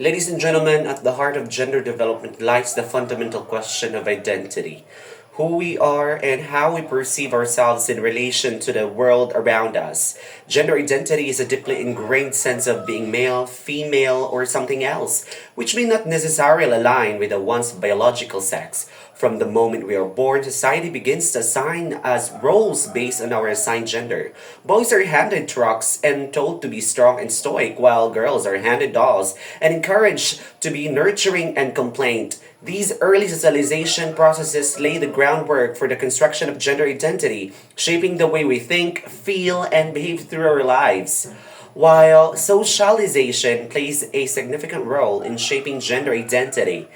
Ladies and gentlemen, at the heart of gender development lies the fundamental question of identity. Who we are and how we perceive ourselves in relation to the world around us. Gender identity is a deeply ingrained sense of being male, female, or something else, which may not necessarily align with one's biological sex. From the moment we are born, society begins to assign us roles based on our assigned gender. Boys are handed trucks and told to be strong and stoic, while girls are handed dolls and encouraged to be nurturing and complaint. These early socialization processes lay the groundwork for the construction of gender identity, shaping the way we think, feel, and behave through our lives. While socialization plays a significant role in shaping gender identity,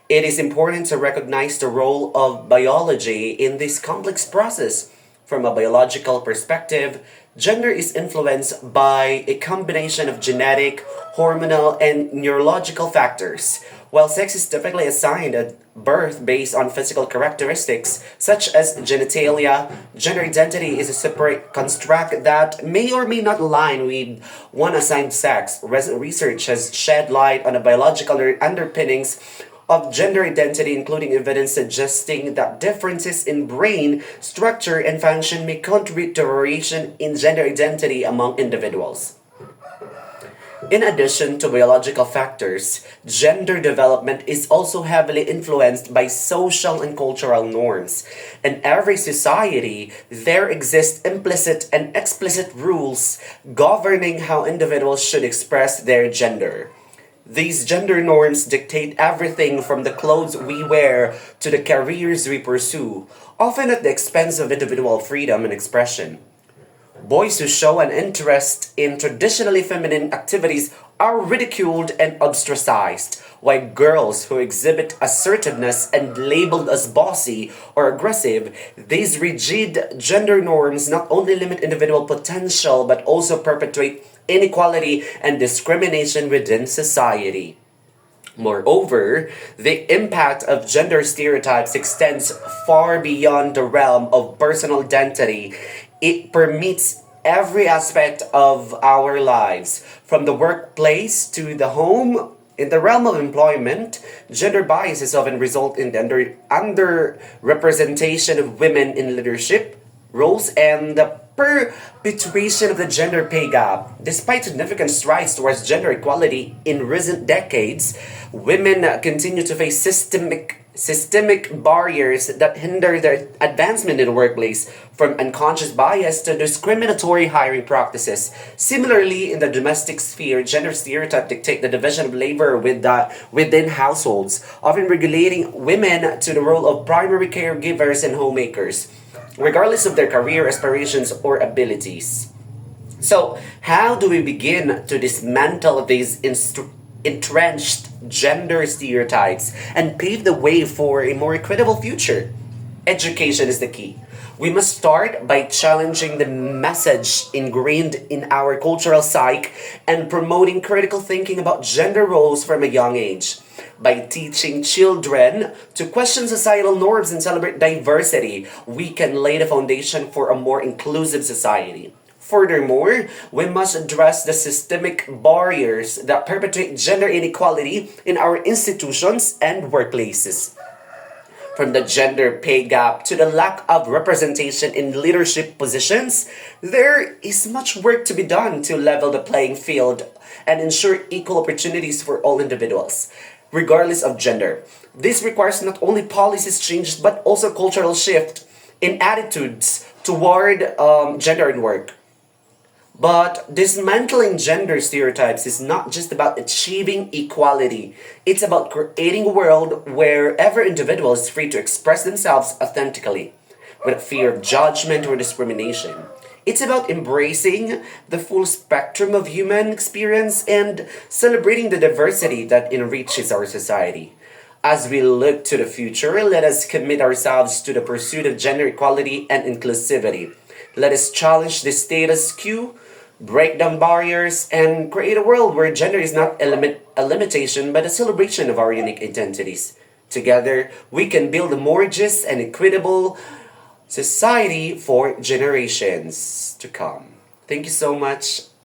it is important to recognize the role of biology in this complex process. From a biological perspective, gender is influenced by a combination of genetic, hormonal, and neurological factors. While sex is typically assigned at birth based on physical characteristics such as genitalia, gender identity is a separate construct that may or may not align with one assigned sex. Recent research has shed light on the biological underpinnings of gender identity, including evidence suggesting that differences in brain structure and function may contribute to variation in gender identity among individuals. In addition to biological factors, gender development is also heavily influenced by social and cultural norms. In every society, there exist implicit and explicit rules governing how individuals should express their gender. These gender norms dictate everything from the clothes we wear to the careers we pursue, often at the expense of individual freedom and expression. Boys who show an interest in traditionally feminine activities are ridiculed and ostracized, while girls who exhibit assertiveness and labeled as bossy or aggressive. These rigid gender norms not only limit individual potential but also perpetuate inequality and discrimination within society. Moreover, the impact of gender stereotypes extends far beyond the realm of personal identity. It permeates every aspect of our lives, from the workplace to the home. In the realm of employment, gender biases often result in the underrepresentation of women in leadership roles and the perpetuation of the gender pay gap. Despite significant strides towards gender equality in recent decades, women continue to face systemic barriers that hinder their advancement in the workplace, from unconscious bias to discriminatory hiring practices. Similarly, in the domestic sphere, gender stereotypes dictate the division of labor within households, often regulating women to the role of primary caregivers and homemakers, regardless of their career aspirations or abilities. So, how do we begin to dismantle these entrenched gender stereotypes and pave the way for a more equitable future? Education is the key. We must start by challenging the message ingrained in our cultural psyche and promoting critical thinking about gender roles from a young age. By teaching children to question societal norms and celebrate diversity, we can lay the foundation for a more inclusive society. Furthermore, we must address the systemic barriers that perpetuate gender inequality in our institutions and workplaces. From the gender pay gap to the lack of representation in leadership positions, there is much work to be done to level the playing field and ensure equal opportunities for all individuals, regardless of gender. This requires not only policies changes but also cultural shift in attitudes toward gender and work. But dismantling gender stereotypes is not just about achieving equality. It's about creating a world where every individual is free to express themselves authentically, without fear of judgment or discrimination. It's about embracing the full spectrum of human experience and celebrating the diversity that enriches our society. As we look to the future, let us commit ourselves to the pursuit of gender equality and inclusivity. Let us challenge the status quo, break down barriers, and create a world where gender is not a limitation but a celebration of our unique identities. Together, we can build a more just and equitable society for generations to come. Thank you so much.